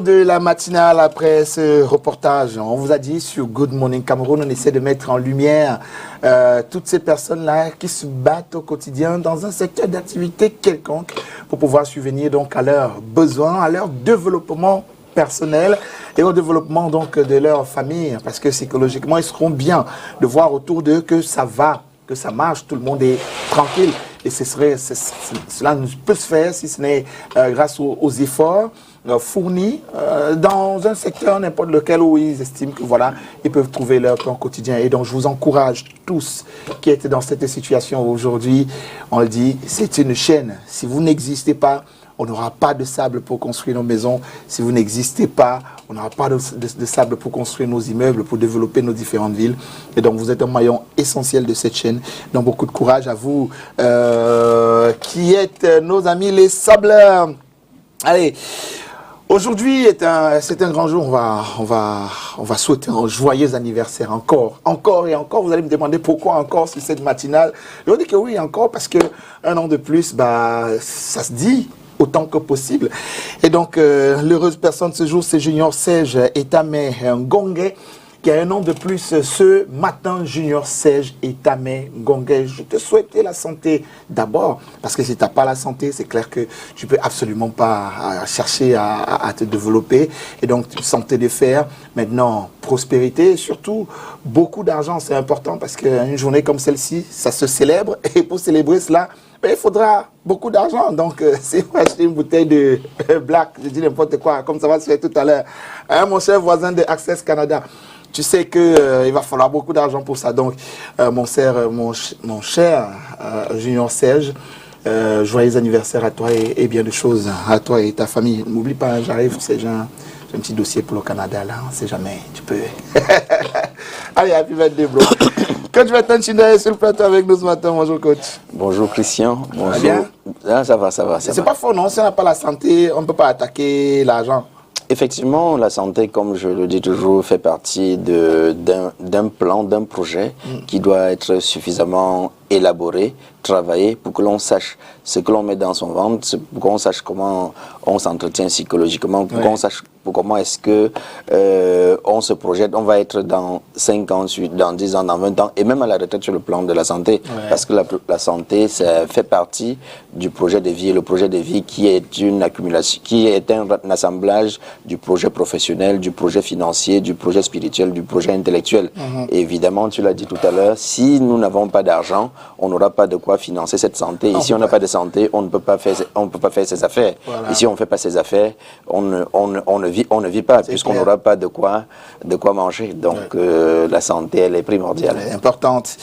De la matinale après ce reportage, on vous a dit sur Good Morning Cameroun, on essaie de mettre en lumière toutes ces personnes-là qui se battent au quotidien dans un secteur d'activité quelconque pour pouvoir subvenir donc à leurs besoins, à leur développement personnel et au développement donc de leur famille, parce que psychologiquement ils seront bien de voir autour d'eux que ça va, que ça marche, tout le monde est tranquille. Et cela ne peut se faire si ce n'est grâce aux efforts fournis dans un secteur n'importe lequel où ils estiment que voilà, ils peuvent trouver leur plan quotidien. Et donc je vous encourage tous qui êtes dans cette situation aujourd'hui, on le dit, c'est une chaîne. Si vous n'existez pas, on n'aura pas de sable pour construire nos maisons. Si vous n'existez pas, on n'aura pas de sable pour construire nos immeubles, pour développer nos différentes villes. Et donc, vous êtes un maillon essentiel de cette chaîne. Donc, beaucoup de courage à vous qui êtes nos amis les sableurs. Allez, aujourd'hui, c'est un grand jour. On va souhaiter un joyeux anniversaire encore et encore. Vous allez me demander pourquoi encore sur cette matinale. Je vous dis que oui, encore, parce qu'un an de plus, bah, ça se dit autant que possible. Et donc, l'heureuse personne ce jour, c'est Junior Serge Etame Ngongé, qui a un an de plus ce matin. Junior Serge Etame Ngongé, je te souhaite la santé d'abord, parce que si tu n'as pas la santé, c'est clair que tu peux absolument pas chercher à te développer. Et donc, santé de fer, maintenant, prospérité, et surtout, beaucoup d'argent, c'est important, parce qu'une journée comme celle-ci, ça se célèbre, et pour célébrer cela, il faudra beaucoup d'argent. Donc, si vous achetez une bouteille de Black, je dis n'importe quoi, comme ça va se faire tout à l'heure, hein, mon cher voisin de Access Canada, tu sais qu'il va falloir beaucoup d'argent pour ça. Donc, mon cher Junior Serge, joyeux anniversaire à toi et bien de choses à toi et ta famille. N'oublie pas, hein, j'arrive, j'ai un petit dossier pour le Canada, là, on ne sait jamais, tu peux... Allez, happy birthday, bro. Coach Bertrand Chinda est sur le plateau avec nous ce matin. Bonjour, coach. Bonjour, Christian. Bonjour. Ça va bien? Ah, ça va, ça va. C'est pas faux, non? Si on n'a pas la santé, on ne peut pas attaquer l'argent. Effectivement, la santé, comme je le dis toujours, fait partie d'un plan, d'un projet qui doit être suffisamment élaboré, travaillé, pour que l'on sache ce que l'on met dans son ventre, pour qu'on sache comment on s'entretient psychologiquement, pour qu'on sache comment est-ce que on se projette, on va être dans 5 ans, dans 10 ans, dans 20 ans, et même à la retraite sur le plan de la santé, parce que la santé, ça fait partie du projet de vie, et le projet de vie qui est une accumulation, qui est un assemblage du projet professionnel, du projet financier, du projet spirituel, du projet intellectuel. Et évidemment, tu l'as dit tout à l'heure, si nous n'avons pas d'argent, on n'aura pas de quoi financer cette santé. Et si on n'a pas de santé, on ne peut pas faire ses affaires. Voilà. Et si on ne fait pas ses affaires, on ne vit pas, puisqu'on n'aura pas de quoi manger. Donc la santé, elle est primordiale. Elle est importante.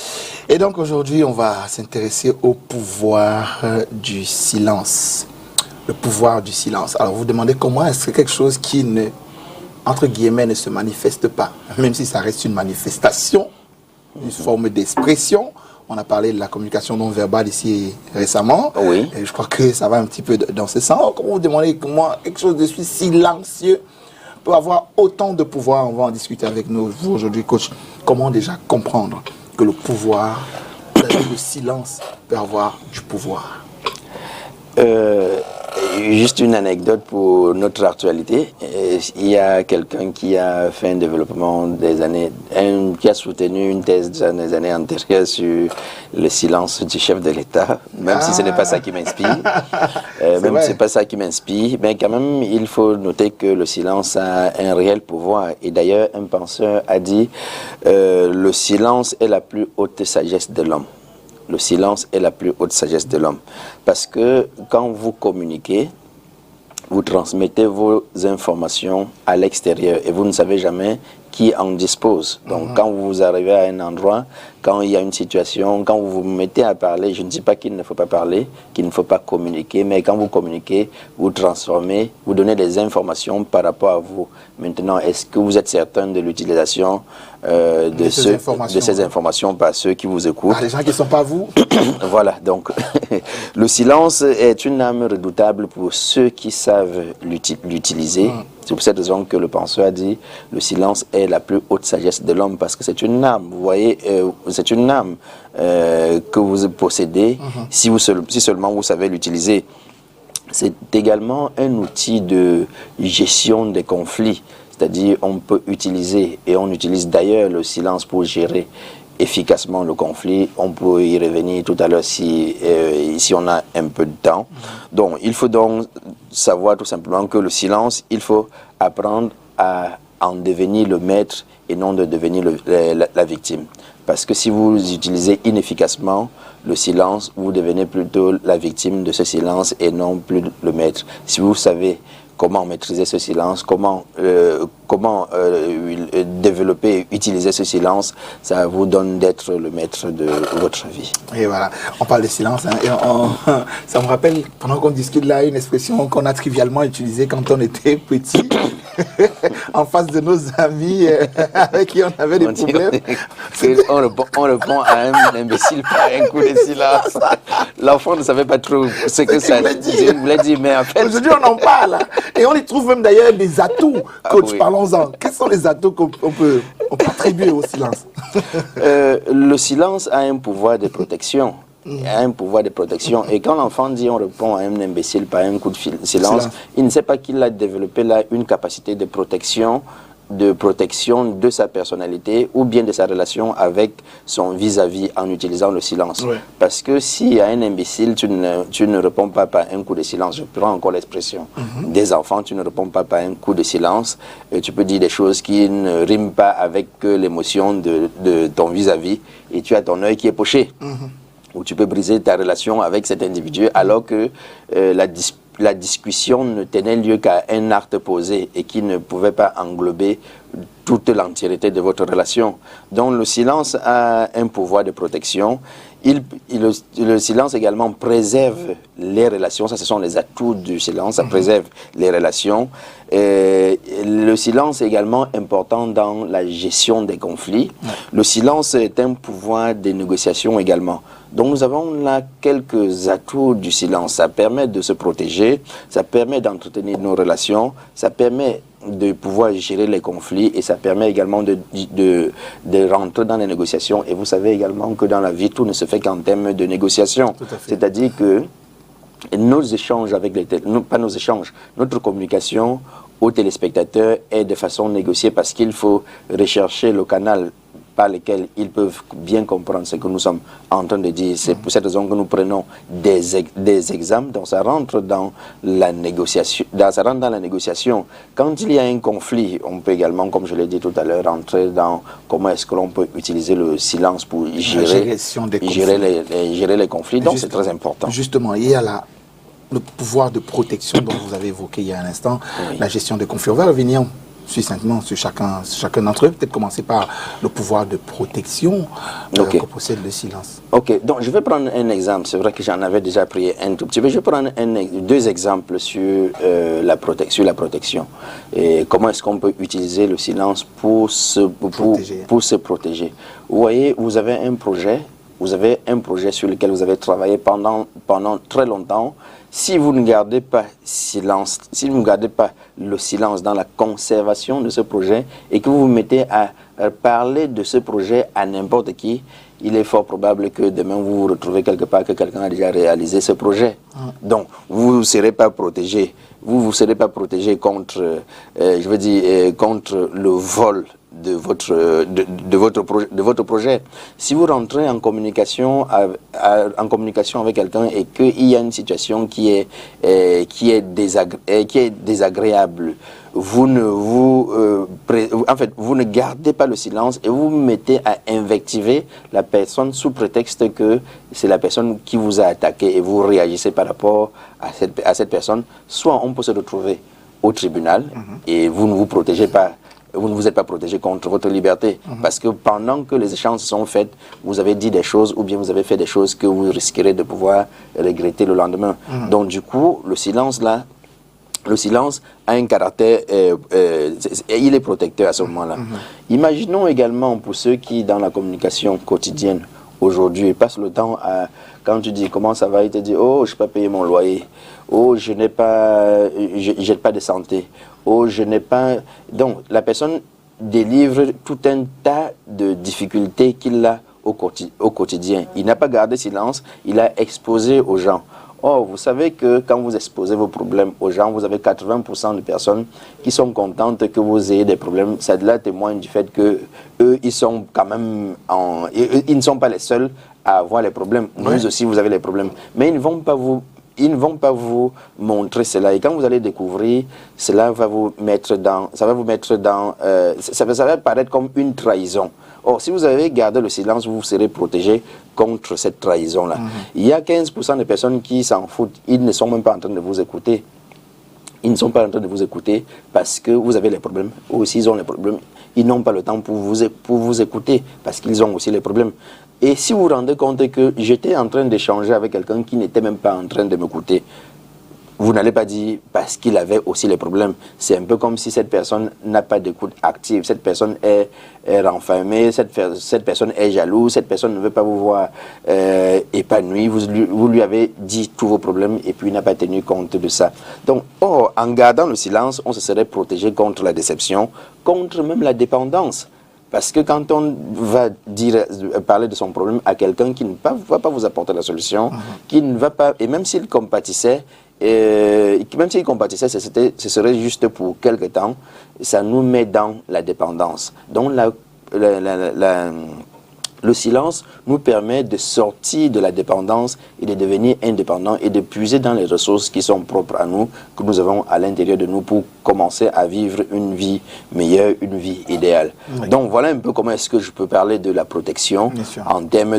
Et donc aujourd'hui, on va s'intéresser au pouvoir du silence. Le pouvoir du silence. Alors vous demandez comment est-ce que quelque chose qui ne, entre guillemets, ne se manifeste pas, même si ça reste une manifestation, une forme d'expression. On a parlé de la communication non verbale ici récemment. Oui. Et je crois que ça va un petit peu dans ce sens. Comment vous demandez comment quelque chose de silencieux peut avoir autant de pouvoir? On va en discuter avec nous aujourd'hui, coach. Comment déjà comprendre que le pouvoir, le silence peut avoir du pouvoir? Juste une anecdote pour notre actualité. Il y a quelqu'un qui a fait un développement qui a soutenu une thèse des années antérieures sur le silence du chef de l'État, même si ce n'est pas ça qui m'inspire. Même si ce n'est pas ça qui m'inspire, mais quand même, il faut noter que le silence a un réel pouvoir. Et d'ailleurs, un penseur a dit le silence est la plus haute sagesse de l'homme. Le silence est la plus haute sagesse de l'homme. Parce que quand vous communiquez, vous transmettez vos informations à l'extérieur et vous ne savez jamais qui en dispose. Donc quand vous arrivez à un endroit, quand il y a une situation, quand vous vous mettez à parler, je ne dis pas qu'il ne faut pas parler, qu'il ne faut pas communiquer, mais quand vous communiquez, vous transformez, vous donnez des informations par rapport à vous. Maintenant, est-ce que vous êtes certain de l'utilisation de ces informations par ceux qui vous écoutent? Les gens qui ne sont pas vous. Voilà, donc le silence est une arme redoutable pour ceux qui savent l'utiliser. C'est pour cette raison que le penseur a dit le silence est la plus haute sagesse de l'homme, parce que c'est une arme, vous voyez, c'est une arme que vous possédez si seulement vous savez l'utiliser. c'est également un outil de gestion des conflits. C'est-à-dire, on peut utiliser, et on utilise d'ailleurs le silence pour gérer efficacement le conflit. On peut y revenir tout à l'heure si on a un peu de temps. Donc, il faut donc savoir tout simplement que le silence, il faut apprendre à en devenir le maître et non de devenir la victime. Parce que si vous utilisez inefficacement le silence, vous devenez plutôt la victime de ce silence et non plus le maître. Si vous savez comment maîtriser ce silence, comment développer, utiliser ce silence, ça vous donne d'être le maître de votre vie. Et voilà, on parle de silence, hein, et ça me rappelle, pendant qu'on discute là, une expression qu'on a trivialement utilisée quand on était petit, en face de nos amis avec qui on avait des problèmes. On répond à un imbécile par un coup de silence. L'enfant ne savait pas trop ce que ça voulait dire, mais en fait... Aujourd'hui, on en parle. Et on y trouve même d'ailleurs des atouts. Coach, oui. Parlons-en. Quels sont les atouts qu'on peut attribuer au silence? Le silence a un pouvoir de protection. A un pouvoir de protection. Et quand l'enfant dit on répond à un imbécile par un coup de silence, il ne sait pas qu'il a développé là une capacité de protection de sa personnalité ou bien de sa relation avec son vis-à-vis en utilisant le silence. Oui. Parce que si à un imbécile, tu ne réponds pas par un coup de silence, je prends encore l'expression des enfants, tu ne réponds pas par un coup de silence, tu peux dire des choses qui ne riment pas avec l'émotion de ton vis-à-vis et tu as ton œil qui est poché. Ou tu peux briser ta relation avec cet individu alors que la discussion ne tenait lieu qu'à un acte posé et qui ne pouvait pas englober toute l'entièreté de votre relation. Donc le silence a un pouvoir de protection. Le silence également préserve les relations. Ça, ce sont les atouts du silence. Ça préserve les relations. Le silence est également important dans la gestion des conflits. Le silence est un pouvoir de négociation également. Donc nous avons là quelques atouts du silence. Ça permet de se protéger, ça permet d'entretenir nos relations, ça permet de pouvoir gérer les conflits et ça permet également de rentrer dans les négociations. Et vous savez également que dans la vie, tout ne se fait qu'en termes de négociation. C'est-à-dire que nos échanges avec pas nos échanges, notre communication aux téléspectateurs est de façon négociée parce qu'il faut rechercher le canal par lesquels ils peuvent bien comprendre ce que nous sommes en train de dire. C'est pour cette raison que nous prenons des exemples, donc ça rentre dans la négociation. Quand il y a un conflit, on peut également, comme je l'ai dit tout à l'heure, rentrer dans comment est-ce que l'on peut utiliser le silence pour gérer les conflits. Donc c'est très important. Justement, il y a le pouvoir de protection dont vous avez évoqué il y a un instant, la gestion des conflits. On va revenir succinctement sur chacun d'entre eux. Peut-être commencer par le pouvoir de protection que possède le silence. Ok, donc je vais prendre un exemple. C'est vrai que j'en avais déjà pris un tout petit peu. Je vais prendre deux exemples sur la protection. Et comment est-ce qu'on peut utiliser le silence pour se protéger. Vous voyez, vous avez un projet sur lequel vous avez travaillé pendant très longtemps. Si vous ne gardez pas le silence dans la conservation de ce projet et que vous vous mettez à parler de ce projet à n'importe qui, il est fort probable que demain vous vous retrouvez quelque part que quelqu'un a déjà réalisé ce projet. Donc, vous ne serez pas protégé. Vous ne serez pas protégé contre, contre le vol de votre projet. Si vous rentrez en communication avec quelqu'un et qu'il y a une situation qui est désagréable, vous ne gardez pas le silence et vous vous mettez à invectiver la personne sous prétexte que c'est la personne qui vous a attaqué et vous réagissez par rapport à cette personne. Soit on peut se retrouver au tribunal et vous ne vous protégez pas. Vous ne vous êtes pas protégé contre votre liberté. Parce que pendant que les échanges sont faits, vous avez dit des choses ou bien vous avez fait des choses que vous risquerez de pouvoir regretter le lendemain. Donc du coup, le silence a un caractère, il est protecteur à ce moment-là. Imaginons également pour ceux qui, dans la communication quotidienne, aujourd'hui, passent le temps à, quand tu dis comment ça va, il te dit, oh, je n'ai pas payé mon loyer, oh, je n'ai pas de santé, oh, je n'ai pas... Donc, la personne délivre tout un tas de difficultés qu'il a au quotidien. Il n'a pas gardé silence, il a exposé aux gens. Or, vous savez que quand vous exposez vos problèmes aux gens, vous avez 80% de personnes qui sont contentes que vous ayez des problèmes. Ça là témoigne du fait que eux, ils sont quand même ils ne sont pas les seuls à avoir les problèmes. Vous aussi, vous avez les problèmes. Mais ils ne vont pas vous montrer cela. Et quand vous allez découvrir, cela va vous mettre dans, ça va paraître comme une trahison. Or, si vous avez gardé le silence, vous serez protégé contre cette trahison-là. Il y a 15% de personnes qui s'en foutent. Ils ne sont même pas en train de vous écouter. Ils ne sont pas en train de vous écouter parce que vous avez les problèmes. Eux aussi, ils ont les problèmes. Ils n'ont pas le temps pour vous écouter parce qu'ils ont aussi les problèmes. Et si vous vous rendez compte que j'étais en train d'échanger avec quelqu'un qui n'était même pas en train de m'écouter, vous n'allez pas dire parce qu'il avait aussi les problèmes. C'est un peu comme si cette personne n'a pas d'écoute active. Cette personne est renfermée, cette personne est jalouse, cette personne ne veut pas vous voir épanoui. Vous lui avez dit tous vos problèmes et puis il n'a pas tenu compte de ça. Donc, en gardant le silence, on se serait protégé contre la déception, contre même la dépendance. Parce que quand on va parler de son problème à quelqu'un qui ne va pas vous apporter la solution, qui ne va pas, et même s'il compatissait, ce serait juste pour quelque temps, ça nous met dans la dépendance. Donc le silence nous permet de sortir de la dépendance et de devenir indépendant et de puiser dans les ressources qui sont propres à nous, que nous avons à l'intérieur de nous pour commencer à vivre une vie meilleure, une vie idéale. Oui. Donc voilà un peu comment est-ce que je peux parler de la protection en termes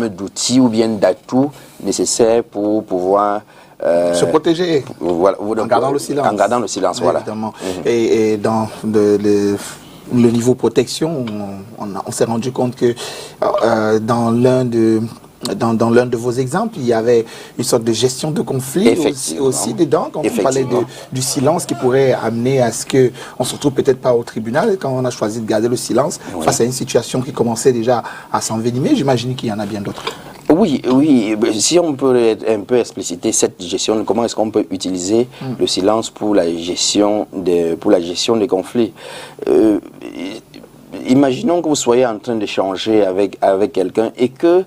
d'outils ou bien d'atouts nécessaires pour pouvoir se protéger en gardant le silence. En gardant le silence, voilà. Évidemment. Et dans le niveau protection, on s'est rendu compte que dans l'un de vos exemples, il y avait une sorte de gestion de conflit aussi dedans, quand on parlait du silence qui pourrait amener à ce qu'on ne se retrouve peut-être pas au tribunal quand on a choisi de garder le silence face à une situation qui commençait déjà à s'envenimer. J'imagine qu'il y en a bien d'autres. Oui, si on peut un peu expliciter cette gestion, comment est-ce qu'on peut utiliser le silence pour la gestion des conflits. Imaginons que vous soyez en train d'échanger avec quelqu'un et que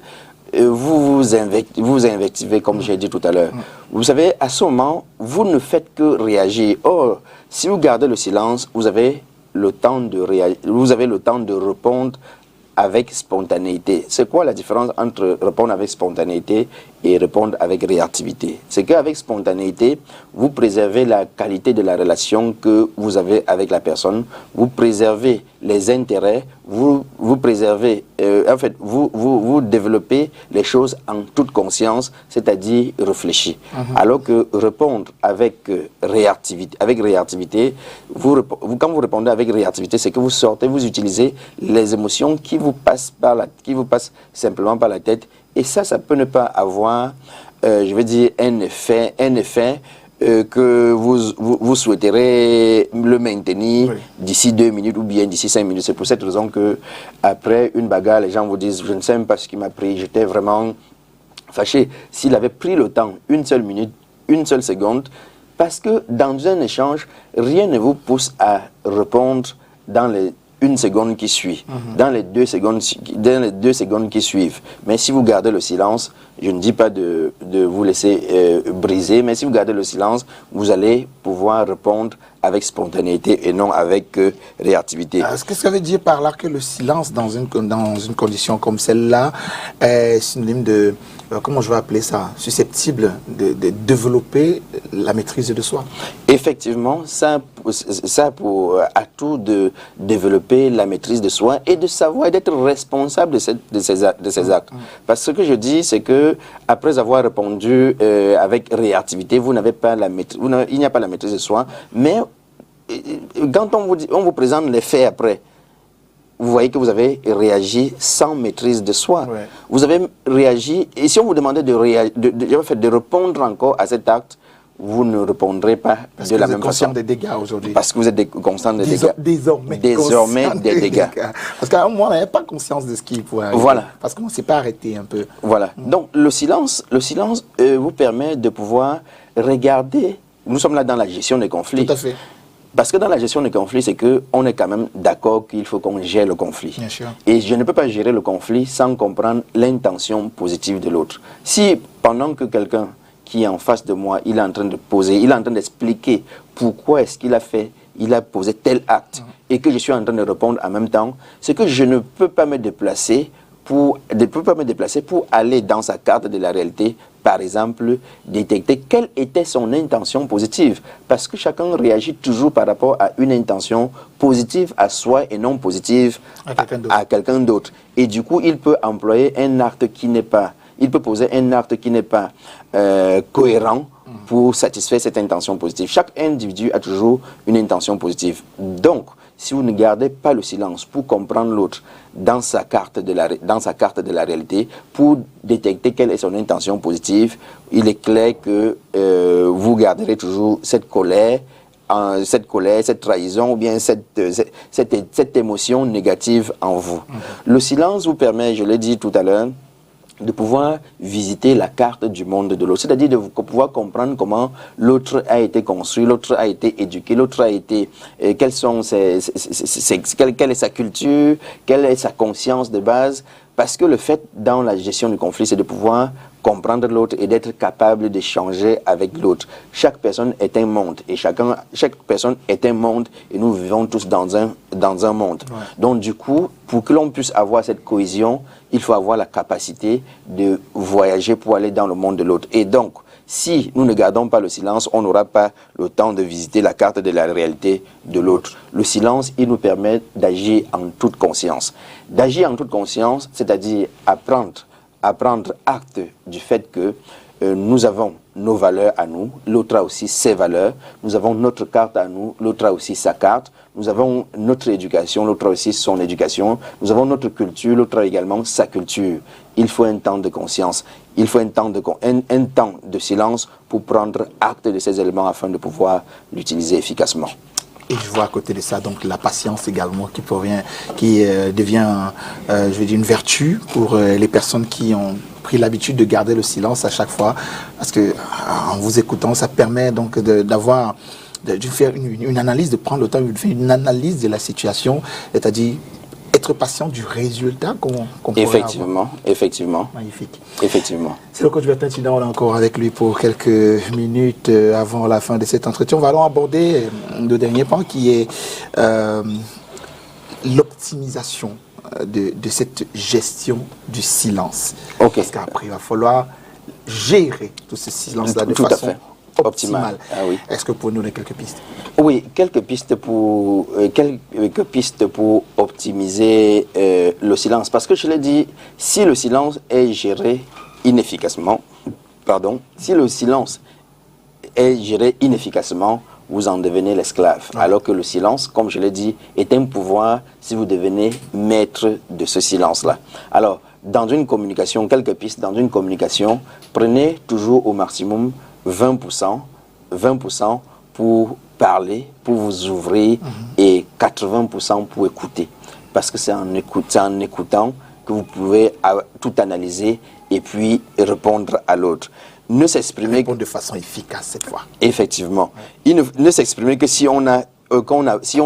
vous invectivez, comme j'ai dit tout à l'heure. Vous savez, à ce moment, vous ne faites que réagir. Or, si vous gardez le silence, vous avez le temps de répondre avec spontanéité. C'est quoi la différence entre répondre avec spontanéité et répondre avec réactivité? C'est qu'avec spontanéité, vous préservez la qualité de la relation que vous avez avec la personne, vous préservez les intérêts, vous préservez, vous développez les choses en toute conscience, c'est-à-dire réfléchi. Alors que répondre avec réactivité, quand vous répondez avec réactivité, c'est que vous utilisez les émotions qui vous passent simplement par la tête, et ça peut ne pas avoir, je veux dire, un effet que vous souhaiterez le maintenir d'ici 2 minutes ou bien d'ici 5 minutes. C'est pour cette raison que après une bagarre, les gens vous disent, je ne sais même pas ce qui m'a pris, j'étais vraiment fâché. S'il avait pris le temps, 1 seule minute, 1 seule seconde, parce que dans un échange, rien ne vous pousse à répondre dans les 1 seconde qui suit, dans les 2 secondes qui suivent. Mais si vous gardez le silence, je ne dis pas de vous laisser briser, mais si vous gardez le silence, vous allez pouvoir répondre avec spontanéité et non avec réactivité. Est-ce que ça veut dire par là que le silence dans une condition comme celle-là est synonyme de, comment je vais appeler ça, susceptible de développer la maîtrise de soi? Effectivement, ça pour atout de développer la maîtrise de soi et de savoir d'être responsable de ces actes. Parce que ce que je dis, c'est que après avoir répondu avec réactivité, vous n'avez pas la maîtrise, il n'y a pas la maîtrise de soi, mais quand on vous présente les faits après, vous voyez que vous avez réagi sans maîtrise de soi. Vous avez réagi, et si on vous demandait de répondre encore à cet acte, vous ne répondrez pas de la même façon. Parce que vous êtes conscient des dégâts aujourd'hui. Parce que vous êtes conscient des dégâts. Désormais des dégâts. Parce qu'à un moment, on n'avait pas conscience de ce qui pourrait arriver. Voilà. Parce qu'on ne s'est pas arrêté un peu. Voilà. Donc le silence vous permet de pouvoir regarder. Nous sommes là dans la gestion des conflits. Tout à fait. Parce que dans la gestion des conflits, c'est qu'on est quand même d'accord qu'il faut qu'on gère le conflit. Bien sûr. Et je ne peux pas gérer le conflit sans comprendre l'intention positive de l'autre. Si pendant que quelqu'un qui est en face de moi, il est en train de poser, il est en train d'expliquer pourquoi est-ce qu'il a fait, il a posé tel acte, et que je suis en train de répondre en même temps, c'est que je ne peux pas me déplacer pour aller dans sa carte de la réalité, par exemple, détecter quelle était son intention positive. Parce que chacun réagit toujours par rapport à une intention positive à soi et non positive à quelqu'un d'autre. Et du coup, il peut employer un acte qui n'est pas, il peut poser un acte qui n'est pas cohérent pour satisfaire cette intention positive. Chaque individu a toujours une intention positive. Donc, si vous ne gardez pas le silence pour comprendre l'autre dans sa carte de la réalité, pour détecter quelle est son intention positive, il est clair que vous garderez toujours cette colère, cette trahison ou bien cette émotion négative en vous. Le silence vous permet, je l'ai dit tout à l'heure, de pouvoir visiter la carte du monde de l'autre, c'est-à-dire de pouvoir comprendre comment l'autre a été construit, l'autre a été éduqué, l'autre a été, quelle est sa culture, quelle est sa conscience de base, parce que le fait dans la gestion du conflit, c'est de pouvoir comprendre l'autre et d'être capable d'échanger avec l'autre. Chaque personne est un monde et chaque personne est un monde et nous vivons tous dans un monde. Ouais. Donc du coup, pour que l'on puisse avoir cette cohésion, il faut avoir la capacité de voyager pour aller dans le monde de l'autre. Et donc, si nous ne gardons pas le silence, on n'aura pas le temps de visiter la carte de la réalité de l'autre. Le silence, il nous permet d'agir en toute conscience. D'agir en toute conscience, c'est-à-dire prendre acte du fait que nous avons nos valeurs à nous, l'autre a aussi ses valeurs, nous avons notre carte à nous, l'autre a aussi sa carte, nous avons notre éducation, l'autre a aussi son éducation, nous avons notre culture, l'autre a également sa culture. Il faut un temps de conscience, il faut un temps de silence pour prendre acte de ces éléments afin de pouvoir l'utiliser efficacement. Et je vois à côté de ça donc la patience également qui devient, je vais dire, une vertu pour les personnes qui ont pris l'habitude de garder le silence à chaque fois, parce que en vous écoutant, ça permet donc de faire une analyse, de prendre le temps de faire une analyse de la situation, c'est-à-dire être patient du résultat qu'on pourrait avoir. Effectivement. Magnifique. Effectivement. C'est le coach Bertin Tidon, on est encore avec lui pour quelques minutes avant la fin de cet entretien. On va alors aborder le dernier point qui est l'optimisation de cette gestion du silence. Okay. Parce qu'après, il va falloir gérer tout ce silence-là de façon optimale. Ah oui. Est-ce que vous pouvez nous donner quelques pistes? Oui, quelques pistes pour optimiser le silence. Parce que je l'ai dit, si le silence est géré inefficacement, vous en devenez l'esclave. Ouais. Alors que le silence, comme je l'ai dit, est un pouvoir si vous devenez maître de ce silence-là. Alors, dans une communication, quelques pistes dans une communication, prenez toujours au maximum 20% pour parler, pour vous ouvrir, et 80% pour écouter. Parce que c'est en écoutant que vous pouvez tout analyser et puis répondre à l'autre. Ne s'exprimer de façon efficace cette fois. Effectivement. Ne s'exprimer que si on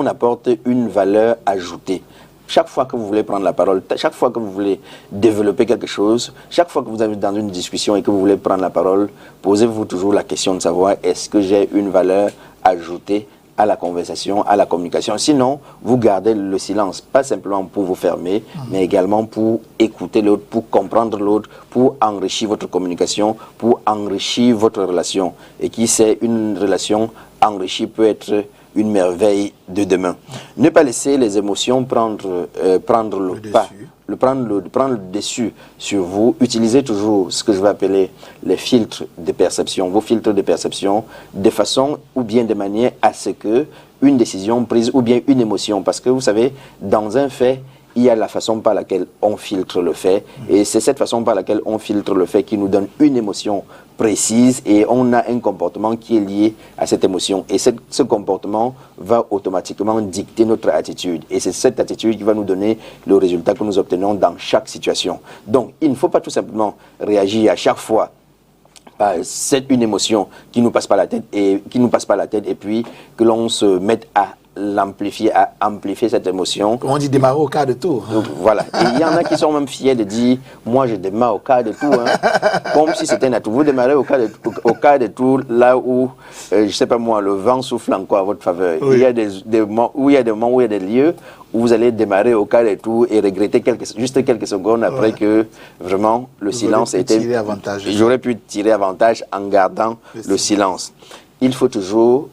apporte une valeur ajoutée. Chaque fois que vous voulez prendre la parole, chaque fois que vous voulez développer quelque chose, chaque fois que vous êtes dans une discussion et que vous voulez prendre la parole, posez-vous toujours la question de savoir est-ce que j'ai une valeur ajoutée à la conversation, à la communication. Sinon, vous gardez le silence, pas simplement pour vous fermer, mais également pour écouter l'autre, pour comprendre l'autre, pour enrichir votre communication, pour enrichir votre relation. Et qui sait, une relation enrichie peut être une merveille de demain. Ne pas laisser les émotions prendre le dessus sur vous. Utilisez toujours ce que je vais appeler les filtres de perception, vos filtres de perception, de façon ou bien de manière à ce que une décision prise ou bien une émotion, parce que vous savez, dans un fait, il y a la façon par laquelle on filtre le fait, et c'est cette façon par laquelle on filtre le fait qui nous donne une émotion précise, et on a un comportement qui est lié à cette émotion, et ce comportement va automatiquement dicter notre attitude, et c'est cette attitude qui va nous donner le résultat que nous obtenons dans chaque situation. Donc il ne faut pas tout simplement réagir à chaque fois c'est une émotion qui nous passe par la tête et puis que l'on se mette à l'amplifier, à amplifier cette émotion. Comme on dit, démarrer au quart de tour. Donc, voilà. Et il y en a qui sont même fiers de dire, moi je démarre au quart de tour, hein. Comme si c'était naturel. Vous démarrez au quart de tour, là où, je sais pas moi, le vent souffle encore à votre faveur. Oui. Il y a des moments où il y a des lieux où vous allez démarrer au quart de tour et regretter juste quelques secondes après que vraiment le silence était. J'aurais pu tirer avantage en gardant le silence. Il faut toujours,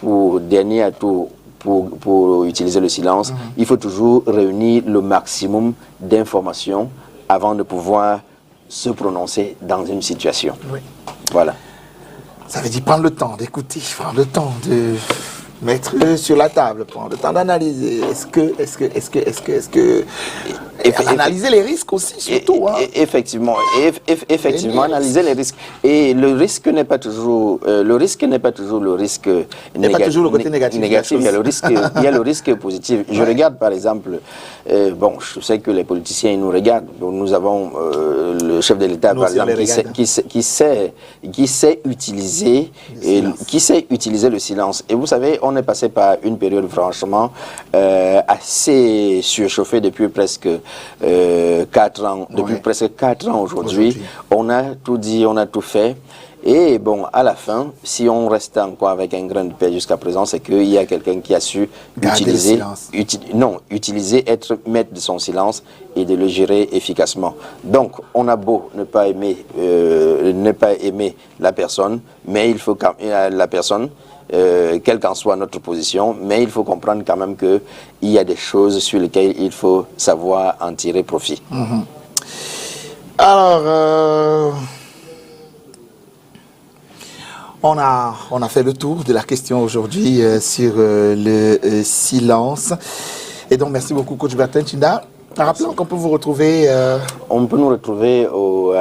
pour dernier atout, pour utiliser le silence, il faut toujours réunir le maximum d'informations avant de pouvoir se prononcer dans une situation. Oui. Voilà. Ça veut dire prendre le temps d'écouter, prendre le temps de mettre sur la table, prendre le temps d'analyser. Analyser les risques aussi, surtout. Effectivement, analyser les risques. Et le risque n'est pas toujours le risque négatif. Il n'y a pas toujours le côté négatif. Il y a le risque positif. Je regarde par exemple, bon, je sais que les politiciens nous regardent. Nous avons le chef de l'État par exemple qui sait utiliser le silence. Et vous savez, on est passé par une période franchement assez surchauffée depuis presque 4 ans. Depuis presque 4 ans aujourd'hui. On a tout dit, on a tout fait. Et bon, à la fin, si on reste encore avec un grain de paix jusqu'à présent, c'est qu'il y a quelqu'un qui a su utiliser, être maître de son silence et de le gérer efficacement. Donc, on a beau ne pas aimer la personne, mais il faut la personne, quelle qu'en soit notre position, mais il faut comprendre quand même qu'il y a des choses sur lesquelles il faut savoir en tirer profit. Alors, on a fait le tour de la question aujourd'hui sur le silence. Et donc, merci beaucoup, coach Bertin Tchinda. Rappelons qu'on peut vous retrouver... On peut nous retrouver au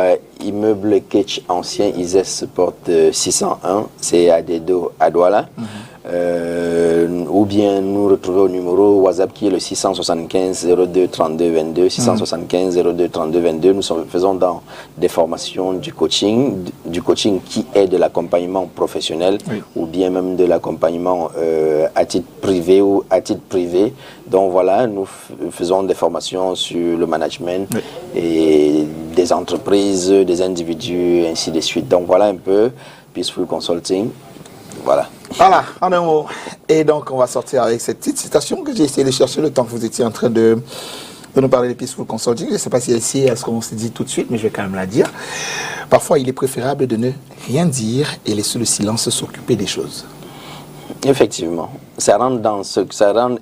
immeuble Ketch ancien ISES porte 601, c'est à Dedo, à Douala. Ou bien nous retrouver au numéro WhatsApp qui est le 675 02 32 22, 675 02 32 22. Nous faisons dans des formations du coaching qui est de l'accompagnement professionnel ou bien même de l'accompagnement à titre privé ou à titre privé. Donc voilà, nous faisons des formations sur le management et des entreprises, des individus, ainsi de suite. Donc voilà un peu Peaceful Consulting. Voilà. Voilà, en un mot. Et donc, on va sortir avec cette petite citation que j'ai essayé de chercher le temps que vous étiez en train de nous parler de Peaceful Consulting. Je ne sais pas si elle est à ce qu'on s'est dit tout de suite, mais je vais quand même la dire. Parfois, il est préférable de ne rien dire et laisser le silence s'occuper des choses. Effectivement. Ça rentre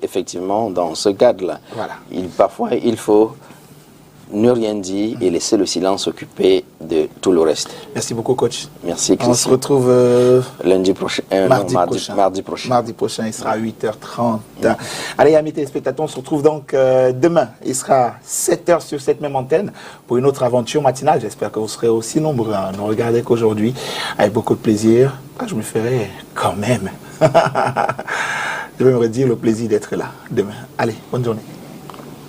effectivement dans ce cadre-là. Voilà. Parfois, il faut ne rien dire et laisser le silence s'occuper de tout le reste. Merci beaucoup, coach. Merci, Christian. On se retrouve lundi prochain. Mardi prochain. Mardi prochain, il sera à 8h30. Allez, amis téléspectateurs, on se retrouve donc demain. Il sera 7h sur cette même antenne pour une autre aventure matinale. J'espère que vous serez aussi nombreux à nous regarder qu'aujourd'hui. Avec beaucoup de plaisir. Je me ferai quand même. Je vais me redire le plaisir d'être là demain. Allez, bonne journée.